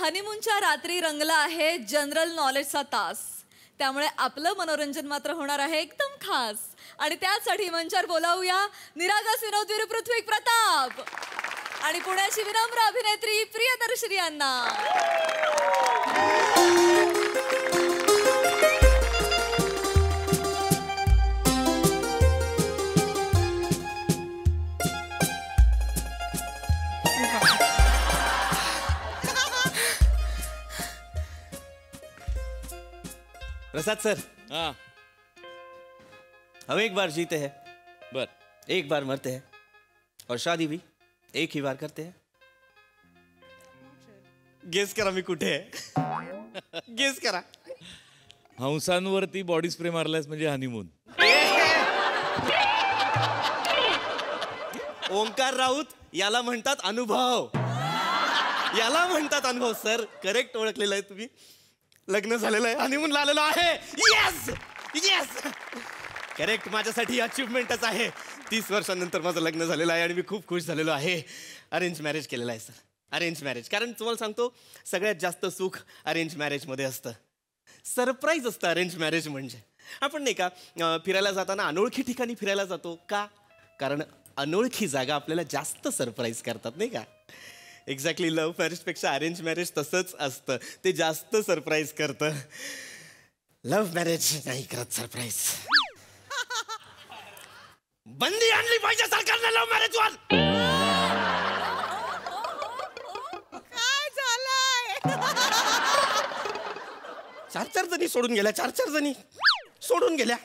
हनीमूनच्या रात्री रंगला आहे जनरल नॉलेजचा तास. त्यामुळे आपलं मनोरंजन मात्र होणार आहे एकदम खास. आणि त्यासाठी मंचावर बोलावूया निरागस विनोदवीर पृथ्वी प्रताप आणि पुण्याची विनम्र अभिनेत्री प्रियदर्शनी यांना. प्रसाद सर, हाँ हम एक बार जीते हैं, बर एक बार मरते हैं और शादी भी एक ही बार करते हैं. गेस करा मी कुठे आहे. गेस करा. हंसांवरती बॉडी स्प्रे मारलायस म्हणजे हनीमून. ओंकार राऊत याला म्हणतात अनुभव. याला म्हणतात अनुभव. सर करेक्ट ओळखलेलं आहे तुम्ही. लग्न झालेलं आहे, हनीमूनला आलेलो आहे. Yes yes correct. माझ्यासाठी अचीवमेंटच आहे. 30 वर्षांनंतर माझं लग्न झालेलं आहे आणि मी खूप खुश झालेलो आहे. अरेंज मॅरेज केलेलं आहे सर. Arrange marriage. कारण तुम्हाला सांगतो सगळ्यात जास्त सुख अरेंज मॅरेजमध्ये असतं. सरप्राईज असतं अरेंज मॅरेज म्हणजे. आपण नाही का फिरायला जाताना अनोळखी ठिकाणी फिरायला जातो का? कारण अनोळखी जागा आपल्याला जास्त सरप्राईज करतात नाही का. एक्झॅक्टली लव्ह मॅरेजपेक्षा अरेंज मॅरेज तसंच असतं. ते जास्त सरप्राईज करतं. लव्ह मॅरेज नाही करत सरप्राईज. बंदी आणली पाहिजे सरकारने लव्ह मॅरेजवर. काय झालंय? 4 जणी सोडून गेल्या. 4 जणी सोडून गेल्या.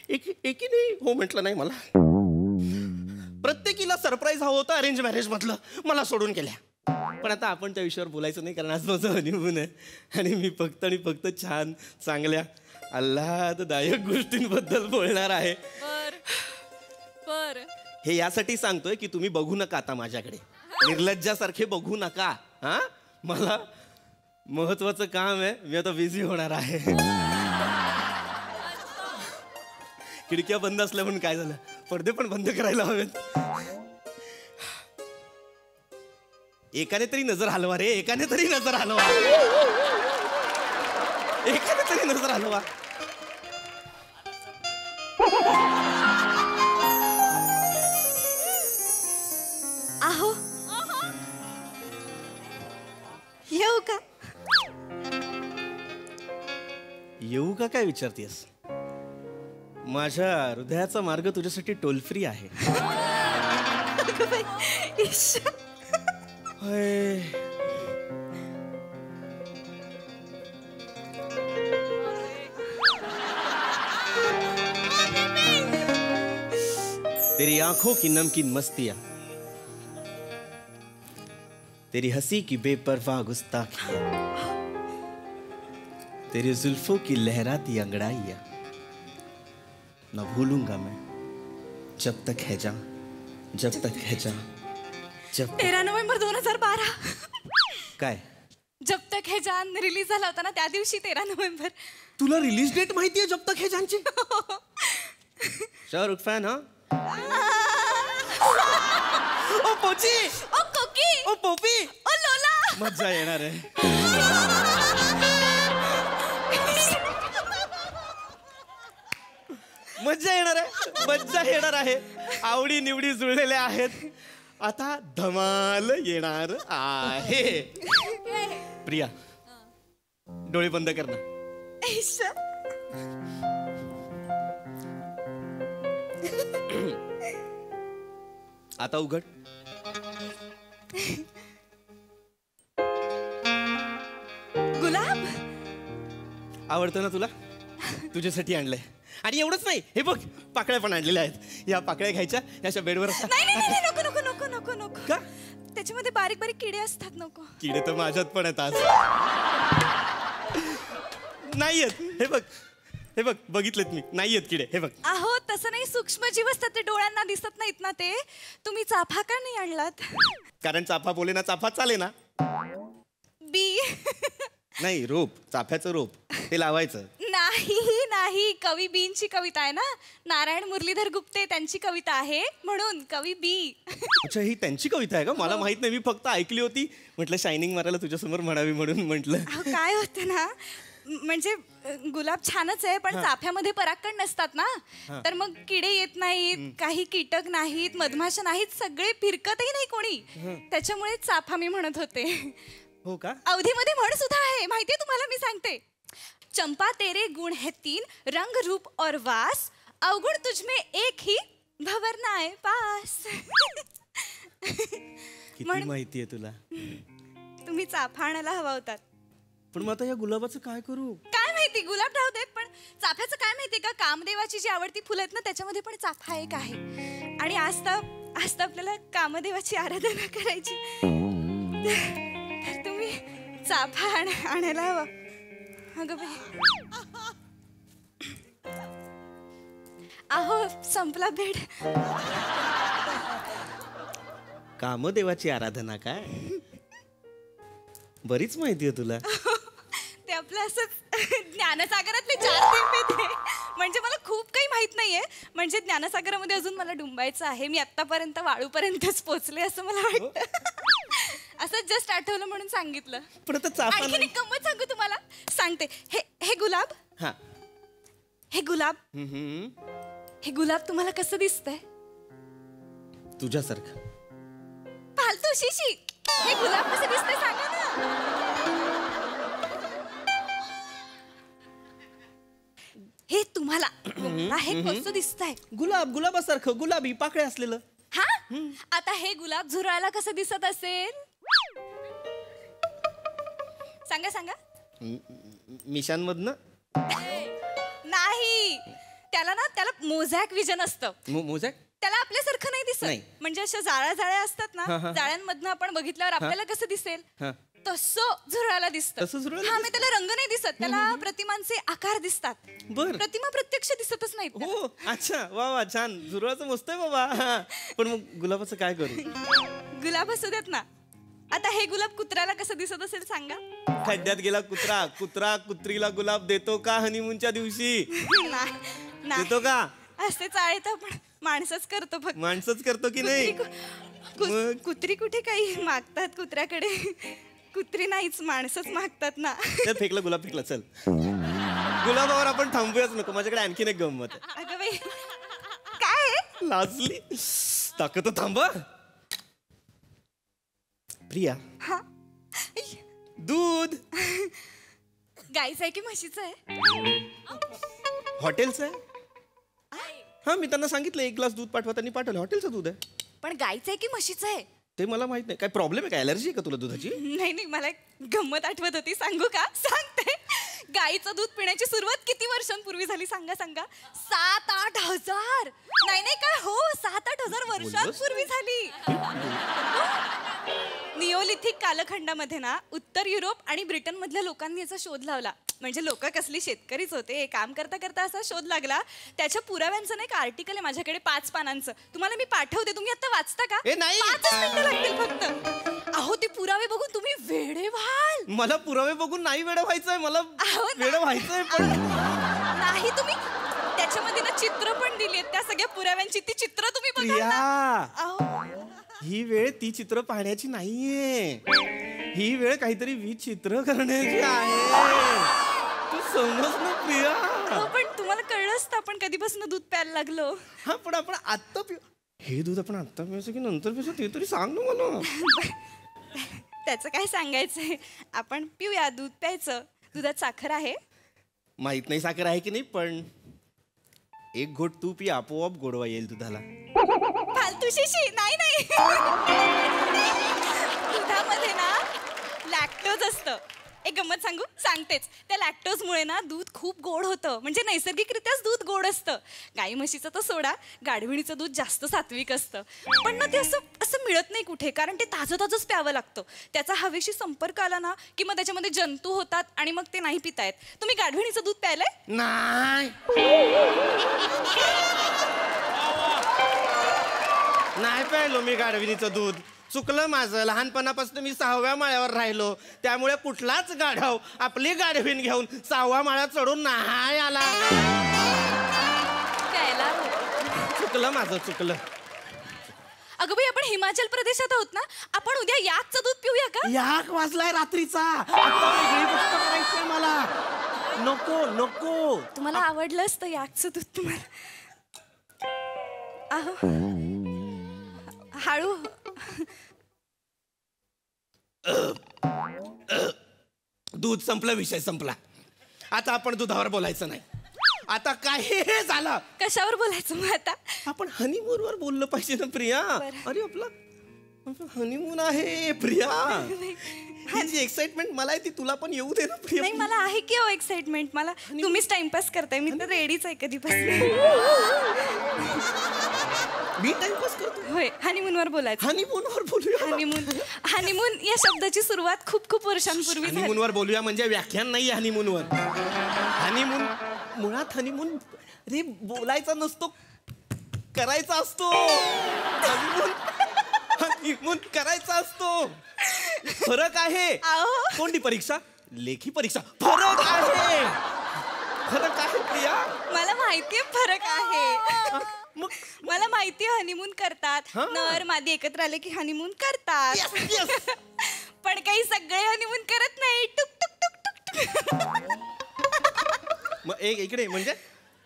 एकीने हो म्हटलं नाही मला. प्रत्येकीला सरप्राईज हवं होतं अरेंज मॅरेज मधलं. मला सोडून गेल्या. पण आता आपण त्या विषयावर बोलायचं नाही कारण आज माझं हनीमून आहे आणि मी फक्त आणि फक्त छान चांगल्या आल्हाददायक गोष्टींबद्दल बोलणार आहे. बर हे यासाठी सांगतोय की तुम्ही बघू नका आता माझ्याकडे. निर्लज्जासारखे बघू नका. हा मला महत्वाचं काम आहे. मी आता बिझी होणार आहे. खिडक्या बंद असल्या म्हणून काय झालं, पडदे पण बंद करायला हवेत. एकाने तरी नजर हलवा रे. एकाने तरी नजर हलवा. एकाने तरी नजर हलवा. आहो येऊ का? येऊ का काय विचारतेस? माझ्या हृदयाचा मार्ग तुझ्यासाठी टोल फ्री आहे. तेरी आंखों की नमकीन मस्तियां, तेरी हंसी की बेपरवाह गुस्ताखियां, तेरी जुल्फों की लहराती अंगड़ाइयां ना भूलूंगा मैं जब तक है जान, जब तक है जान, जब 13 नोव्हेंबर 2012. काय जब तक है जान रिलीज झाला होता ना त्या दिवशी 13 नोव्हेंबर. तुला रिलीज डेट माहितीये जब तक है जानची? शाहरुख फॅन हा? ओ पोची, ओ कोकी, ओ पोपी, ओ लोला. मजा येणार आहे. मज्जा येणार आहे. मज्जा येणार आहे. आवडी निवडी जुळलेल्या आहेत. आता धमाल येणार आहे. प्रिया डोळे बंद कर ना. आता उघड. गुलाब आवडतं ना तुला? तुझ्यासाठी आणलंय. आणि एवढंच नाही, हे बघ पाकळ्या पण आणलेल्या आहेत. या पाकळ्या घ्यायच्या, याच्या बेडवर असतात. नाही नको नको नको नको नको. का? त्याच्यामध्ये बारीक बारीक किडे असतात. नको. किडे तर माझ्यात पण आहेत आज. नाही आहेत. हे बघ, हे बघ, बघितलेत मी. नाही आहेत किडे. हे बघ. आहो तसं नाही. सूक्ष्म जीव असतात ते डोळ्यांना दिसत नाहीत ना. ते तुम्ही चाफा का नाही आणलात? कारण चाफा बोले ना चाफा चाले ना. बी नाही, रोप, चाफ्याचं रोप ते लावायचं. नाही कवी बींची कविता आहे ना, नारायण मुरलीधर गुप्ते त्यांची कविता आहे, म्हणून कवी बी. अच्छा, ही त्यांची कविता आहे का? मला माहित नाही, मी फक्त ऐकली होती. म्हटलं शायनिंग मारायला तुझ्यासमोर म्हणावी म्हणून म्हटलं. अहो, काय होतं ना, म्हणजे गुलाब छानच आहे, पण चाफ्यामध्ये परागकण नसतात ना, तर मग किडे येत नाहीत, काही कीटक नाहीत, मधमाशा नाहीत, सगळे फिरकतही नाही कोणी, त्याच्यामुळे चाफा मी म्हणत होते. हो का? अवधीमध्ये म्हण सुद्धा आहे, माहितीये तुम्हाला, मी सांगते. चंपा तेरे गुण है तीन, रंग रूप और वास, अवगुण तुझमें एक ही, भंवर नाय पास. किती माहिती आहे तुला. तुम्ही चाफा आणायला हवा होतात. पण मग आता या गुलाबाचं काय करू? काय माहिती, गुलाब राहू देत, पण चाफ्याचं काय माहितीये का, कामदेवाची जी आवडती फुलं आहेत ना, त्याच्यामध्ये पण चाफा एक आहे. आणि आज तर आपल्याला कामदेवाची आराधना करायची, तर तुम्ही चाफा आणायला हवा. अगं बाई, अहो संपला बेड. कामदेवाची आराधना काय? बरीच माहिती आहे तुला. ते आपलं असं ज्ञानसागरातले 4 थेंब आहेत, म्हणजे मला खूप काही माहित नाहीये. म्हणजे ज्ञानसागरामध्ये अजून मला डुंबायचं आहे. मी आतापर्यंत वाळूपर्यंतच पोहोचले असं मला वाटतं. असं जस्ट आठवलं म्हणून सांगितलं. पण आता चाफा आणखीन एक गंमत सांगू तुम्हाला, सांगते. हे गुलाब, हा. हे गुलाब, हे गुलाब तुम्हाला कसं दिसतंय? तुझ्यासारखं. फालतू शिशी, हे गुलाब कसं दिसतंय सांगा ना. हे तुम्हाला हे कसं दिसतंय? गुलाबासारखं, गुलाबी पाकळ्या असलेलं. हा, आता हे गुलाब झुरळाला कसं दिसत असेल सांगा सांगा. मिशांमधनं. नाही, त्याला मोझॅक विजन असतं. मोजॅक. त्याला आपल्यासारखं नाही दिसत. म्हणजे अशा जाळ्या असतात ना, जाळ्यांमधनं आपण बघितल्यावर आपल्याला कसं दिसेल तसं झुरळाला दिसतं. हा, मी त्याला रंग नाही दिसत, त्याला प्रतिमांचे आकार दिसतात. बर. प्रतिमा प्रत्यक्ष दिसतच नाहीत. हो, अच्छा, वा वा, छान. झुरळाचं मस्त आहे बाबा. पण मग गुलाबाचं काय करू? गुलाब असू देत ना. आता हे गुलाब कुत्र्याला कसं दिसत असेल सांगा. खड्ड्यात गेला कुत्रा, कुत्रा कुत्रीला गुलाब देतो का हनीमूनच्या दिवशी? नाही, देतो का? असे चाळे तर आपण माणसंच करतो फक्त. माणसंच करतो की नाही? कुत्री कुठे काही मागतात कुत्र्याकडे? कुत्री नाहीच, माणसंच मागतात ना. तर फेकलं, गुलाब फेकला. चल, गुलाबावर आपण थांबूयाच नको. माझ्याकडे आणखीन एक गंमत आहे. अगं बाई, काय? लाजली. ताकद थांबा. प्रिया, हा, दूध गाईचं आहे की म्हशीचं आहे? हॉटेलचं आहे. हा, मी त्यांना सांगितलं 1 ग्लास दूध पाठवा, त्यांनी पाठवलं. हॉटेलचं दूध आहे. पण गाईचं आहे की म्हशीचं आहे? ते मला माहित नाही. काय प्रॉब्लेम आहे का? ॲलर्जी आहे का तुला दुधाची? नाही, मला एक गंमत आठवत होती, सांगू का? सांगते. गाईचं दूध पिण्याची सुरुवात किती वर्षांपूर्वी झाली सांगा सांगा? 7-8 हजार. नाही काय, हो, 7-8 हजार वर्षांपूर्वी झाली. निओलिथिक कालखंडामध्ये ना, उत्तर युरोप आणि ब्रिटन मधल्या लोकांनी याचा शोध लावला. म्हणजे लोक कसली शेतकरीच होते, काम करता करता असा शोध लागला. त्याच्या पुराव्यांचं ना एक आर्टिकल आहे माझ्याकडे 5 पानांचं, तुम्हाला मी पाठवते. तुम्ही आता वाचता का? ए, नाही. 5 मिनिटं लागतील फक्त. अहो, ते पुरावे बघून तुम्ही वेडे व्हाल. मला पुरावे बघून नाही वेडं व्हायचंय. मला अहो, वेडं व्हायचंय, पण नाही. तुम्ही त्याच्यामध्ये ना चित्र पण दिली आहेत, त्या सगळ्या पुराव्यांची. ती चित्र तुम्ही बघा प्रिया, ना. अहो, ही वेळ ती चित्र पाहण्याची नाहीये. ही वेळ काहीतरी विचित्र करण्याची आहे. तू समज ना प्रिया. हो, पण तुम्हाला कळलं असतं आपण कधीपासून दूध प्यायला लागलो. हा, पण आपण आत्ता पिऊ. हे दूध आपण आत्ता पिऊचं की नंतर पिऊचं ते तरी सांग ना मला. त्याचं काय सांगायचंय, आपण पिऊया. दूध प्यायचं. दुधात साखर आहे? माहित नाही साखर आहे की नाही, पण 1 घोट तू पी, आपोआप गोडवा येईल दुधाला. फालतू शिशी. नाही. दुधामध्ये ना लॅक्टोज असतं. एक गंमत सांगू? सांगतेच. त्या लॅक्टोजमुळे ना दूध खूप गोड होतं. म्हणजे नैसर्गिकरित्याच दूध गोड असतं. गाई म्हशीचं तर सोडा, गाढविणीचं दूध जास्त सात्विक असतं. पण ना ते असं मिळत नाही कुठे, कारण ते ताजंच प्यावं लागतं. त्याचा हवेशी संपर्क आला ना की मग त्याच्यामध्ये जंतू होतात आणि मग ते नाही पितायत. तुम्ही गाढविणीचं दूध प्यायलंय? नाही प्यायलो मी गाढविणीचं दूध. चुकलं माझं. लहानपणापासून मी 6व्या माळ्यावर राहिलो, त्यामुळे कुठलाच गाढव आपली गाढवीन घेऊन 6व्या माळ्यात चढून नाही आला. चुकलं माझं, चुकलं. अगं बाई, आपण हिमाचल प्रदेशात आहोत ना, आपण उद्या याकचं दूध पिऊया का? याक वाजलाय रात्रीचा. आता वेगळी गोष्ट करायचीय मला. नको नको. तुम्हाला आवडलं असतं याकचं दूध तुम्हाला. अहो, हळू. दूध संपलं, विषय संपला. आता आपण दुधावर बोलायचं नाही. आता काही हे झालं. कशावर बोलायचं मग आता? आपण हनीमून वर बोललं पाहिजे ना प्रिया. बरं. अरे आपला हनीमून आहे प्रिया. ही जी एक्साइटमेंट मला आहे ती तुला पण येऊ दे ना प्रिया. नाही, मला आहे की हो एक्साइटमेंट. मला तुम्हीच टाइमपास करताय. मी तर रेडीच आहे कधीपासून. मी टाइमपास करतो. होय, हनीमूनवर बोलायचं. हनीमून वर बोलूया. हनीमून हनीमून या शब्दाची सुरुवात खूप खूप वर्षांपूर्वी झाली. हनीमून वर बोलूया म्हणजे व्याख्यान नाही. हनीमून वर हनीमून मुळात हनीमून रे बोलायचा नसतो, करायचा असतो. हनीमून करायचा असतो. फरक आहे. अहो. कोणती परीक्षा? लेखी परीक्षा. फरक आहे, फरक आहे प्रिया. मला माहितीये फरक आहे. मग मला माहितीये हनीमून करतात. हा. नर मादी एकत्र आले की हनीमून करतात. Yes, yes. पण काही सगळे हनीमून करत नाही. टुक टुक टुक टुक टुक. मग एक इकडे म्हणजे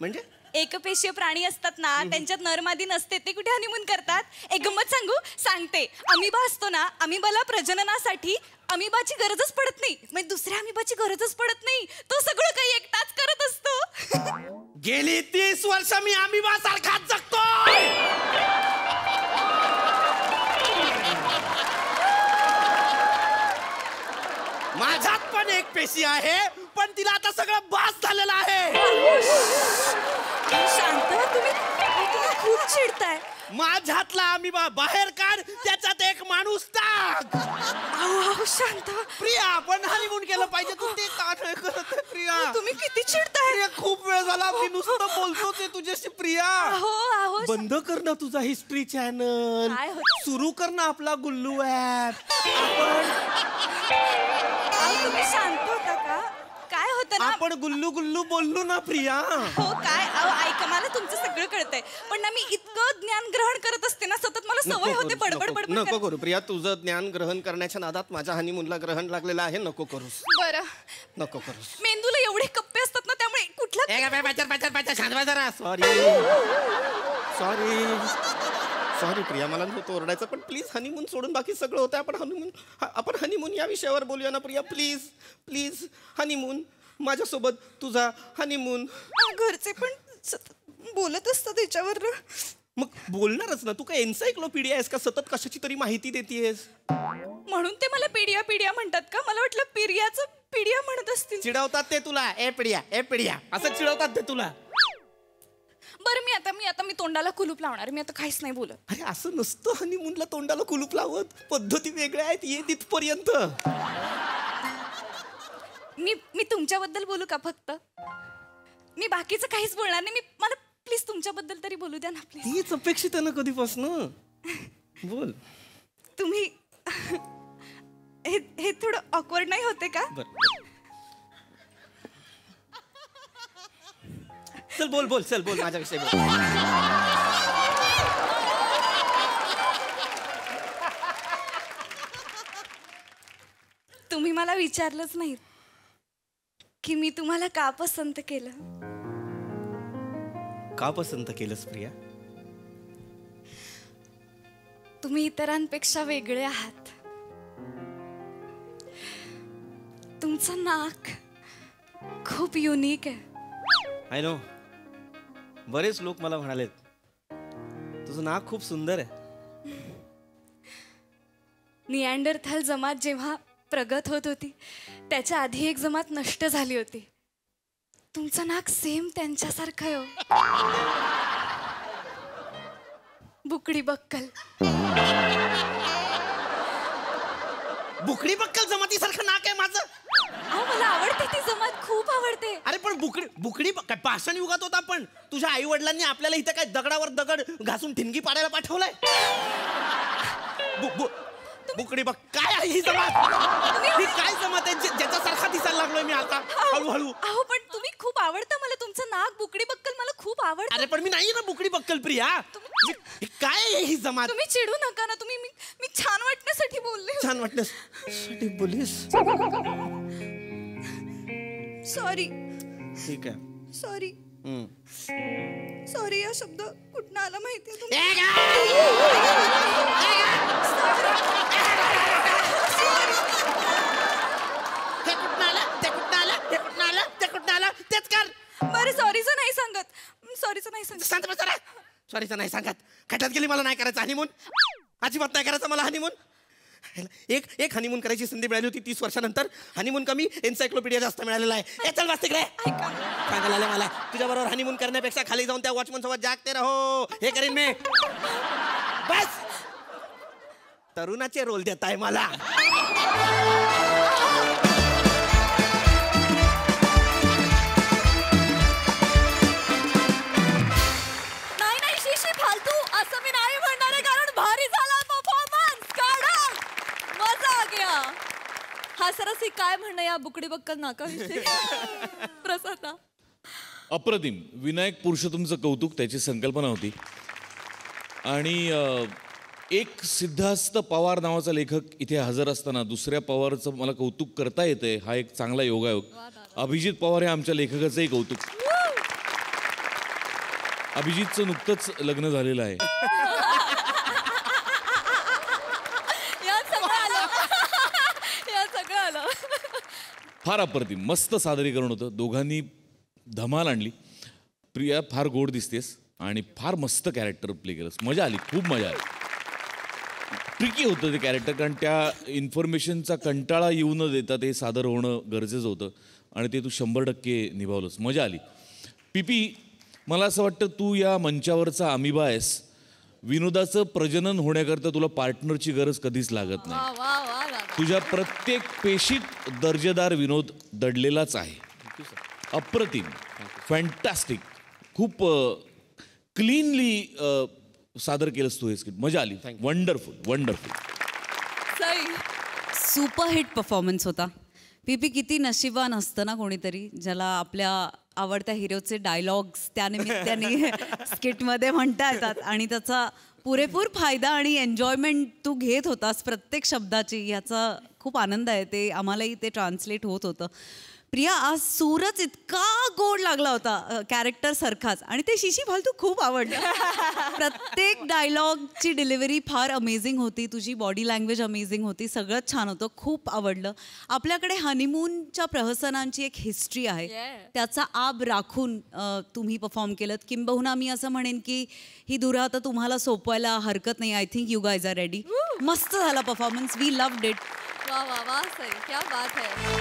म्हणजे एकपेशीय प्राणी असतात ना, त्यांच्यात नरमादी नसते, ते कुठे हनीमून करतात? एक गंमत सांगते. अमिबा असतो ना, अमिबाला प्रजननासाठी अमिबाची गरजच पडत नाही. म्हणजे दुसऱ्या अमिबाची गरजच पडत नाही. तो सगळं काही एकटाच करत असतो. गेली 30 वर्ष मी अमिबा सारखाच जगतोय. माझ्यात पण एक पेशी आहे, पण तिला आता सगळं बास झालेलं आहे. शांत व्हा तुम्ही. तुम्ही खूप चिडताय. माझ्यातला अमिबा बाहेर काढ, त्याच्यात एक माणूस टाक. अहो, शांत व्हा. प्रिया, आपण हनीमून केलं पाहिजे. तू ते का नाही करत आहे, प्रिया? तुम्ही किती चिडताय. प्रिया, खूप वेळ झाला मी नुसतं बोलतोच आहे तुझ्याशी. प्रिया, अहो, बंद कर ना तुझा हिस्ट्री चॅनल. काय होतं? सुरू कर ना आपला गुल्लू ऍप. तुम्ही शांत होता का? काय होतं ना, आपण गुल्लू गुल्लू बोललो ना प्रिया. हो काय? अहो, ऐका, मला तुमचं सगळं कळतंय, पण ना मी इतकं ज्ञान ग्रहण करत असते ना, सतत मला सवय होते बडबड बडबड नको करायची. करू प्रिया. तुझं ज्ञान ग्रहण करण्याच्या नादात माझ्या हनीमूनला ग्रहण लागलेलं आहे. नको करूस, बरं, नको करूस. मेंदूला एवढे कप्पे असतात ना, त्यामुळे कुठला सॉरी प्रिया, मला नव्हतं ओरडायचं, पण प्लीज हनीमून सोडून बाकी सगळं होतं. आपण हनीमून या विषयावर बोलूया ना प्रिया. प्लीज प्लीज हनीमून, माझ्यासोबत तुझा हनीमून. घरचे पण सतत बोलत असतात त्याच्यावर. मग बोलणारच ना. तू काय एन्सायक्लोपीडिया आहेस का? सतत कशाची तरी माहिती देतेस. म्हणून ते मला पिडिया पिडिया म्हणतात का? मला वाटलं पिरियाचं पिडिया म्हणत असतील. चिडवतात ते तुला. ए पिडिया असं चिडवतात ते तुला. बरं, मी तोंडाला कुलूप लावणार. मी आता काहीच नाही बोलत. अरे असं नसतं हनीमूनला तोंडाला कुलूप लावत. पद्धती वेगळ्या आहेत. ये तिथपर्यंत. मी तुमच्याबद्दल बोलू का फक्त? मी बाकीचं काहीच बोलणार नाही. मला प्लीज तुमच्याबद्दल तरी बोलू द्या ना प्लीज. तीच अपेक्षित आहे ना कधीपासून. बोल. तुम्ही हे थोडं ऑकवर्ड नाही होते का? चल बोल माझ्याविषयी बोल. तुम्ही मला विचारलंच नाही की मी तुम्हाला का पसंत केलं. का पसंत केलंस प्रिया? तुम्ही इतरांपेक्षा वेगळे आहात. तुमचं नाक खूप युनिक आहे. I know. बरेच लोक मला म्हणालेत तुझं नाक खूप सुंदर आहे. निअँडरथल जमात जेव्हा प्रगत होत होती, त्याच्या आधी एक जमात नष्ट झाली होती. तुमचं नाक सेम त्यांच्यासारखं आहे. बुकडी बक्कल. बुकडी बक्कल जमातीसारखं नाक आहे माझं. अहो, मला आवडते ती जमात, खूप आवडते. अरे पण बुकडी काय पाषाण युगात होता. पण तुझ्या आई वडिलांनी आपल्याला इथं काय दगडावर दगड घासून ठिणगी पाडायला पाठवलंय. बुकडी बघ काय आहे ही जमात ही काय जमात आहे ज्याच्यासारखा दिसायला लागलोय मी आता हळूहळू. अहो पण तुम्ही खूप आवडतं मला तुमचं नाक बुकडी बक्कल मला खूप आवडतं. अरे पण मी नाही ना बुकडी बक्कल प्रिया. ही काय आहे ही जमात. तुम्ही चिडू नका ना तुम्ही मी छान वाटण्यासाठी बोलले. छान वाटण्यासाठी बोलीस. सॉरी ठीक आहे. सॉरी हम्म. सॉरी हा शब्द कुठनं आला माहितीये तेच कर. बरं सॉरीचं नाही सांगत सॉरीचं नाही सांगत. शांत बस जरा. सॉरीचं नाही सांगत. खड्ड्यात गेली मला नाही करायचं हनीमून. अजिबात नाही करायचं मला हनीमून. एक हनीमून करायची संधी मिळाली होती 30 वर्षानंतर. हनीमून कमी एन्सायक्लोपीडिया जास्त मिळालेला आहे. चल वाचते रे सांगायला आलं मला तुझ्या बरोबर हनीमून करण्यापेक्षा खाली जाऊन त्या वॉचमन सोबत जागते रहो हे करीन मी. बस तरुणाचे रोल देताय मला. नाही शिशी फालतू असं मी नाही म्हणणार आहे कारण भारी झाला परफॉर्मन्स. काढा मजा आ गया. हा सरसी काय म्हणणं या बुकडी बक्कल नाकाविषयी प्रसादा. अप्रतिम. विनायक पुरुषोत्तमचं कौतुक, त्याची संकल्पना होती. आणि एक सिद्धार्थ पवार नावाचा लेखक इथे हजर असताना दुसऱ्या पवारचं मला कौतुक करता येतंय हा एक चांगला योगायोग. अभिजित पवार हे आमच्या लेखकाचंही कौतुक. अभिजितचं नुकतंच लग्न झालेलं आहे. यात सगळं आलं. फार अप्रतिम मस्त सादरीकरण होतं. दोघांनी धमाल आणली. प्रिया फार गोड दिसतेस आणि फार मस्त कॅरेक्टर प्ले केलंस. मजा आली, खूप मजा आली. ट्रिकी होतं ते कॅरेक्टर कारण त्या इन्फॉर्मेशनचा कंटाळा येऊ न देता ते सादर होणं गरजेचं होतं आणि ते तू 100% निभावलंस. मजा आली. पीपी मला असं वाटतं तू या मंचावरचा अमिबा आहेस. विनोदाचं प्रजनन होण्याकरता तुला पार्टनरची गरज कधीच लागत नाही. वा वा वा दादा. तुझ्या प्रत्येक पेशीत दर्जेदार विनोद दडलेलाच आहे. अप्रतिम, फॅन्टॅस्टिक, खूप क्लीनली सादर केलंस तू हे स्किट. मजा आली. Wonderful wonderful. Sai superhit performance होता. पीपी किती नशिबान असतं ना कोणीतरी ज्याला आपल्या आवडत्या हिरोचे डायलॉग्स त्यानिमित्ताने स्किटमध्ये म्हणता येतात आणि त्याचा पुरेपूर फायदा आणि एन्जॉयमेंट तू घेत होतास प्रत्येक शब्दाची. याचा खूप आनंद आहे. ते आम्हालाही ते ट्रान्सलेट होत होतं. प्रिया आज सूरच इतका गोड लागला होता कॅरेक्टर सारखाच आणि ते शिशी फालतू खूप आवडलं. प्रत्येक डायलॉगची डिलिव्हरी फार अमेझिंग होती. तुझी बॉडी लँग्वेज अमेझिंग होती. सगळंच छान होतं. खूप आवडलं. आपल्याकडे हनीमूनच्या प्रहसनांची एक हिस्ट्री आहे. त्याचा आब राखून तुम्ही परफॉर्म केलं. किंबहुना मी असं म्हणेन की ही धुरा आता तुम्हाला सोपवायला हरकत नाही. I think you guys are ready. मस्त झाला परफॉर्मन्स. We loved it. वा वा वा सई क्या बात है.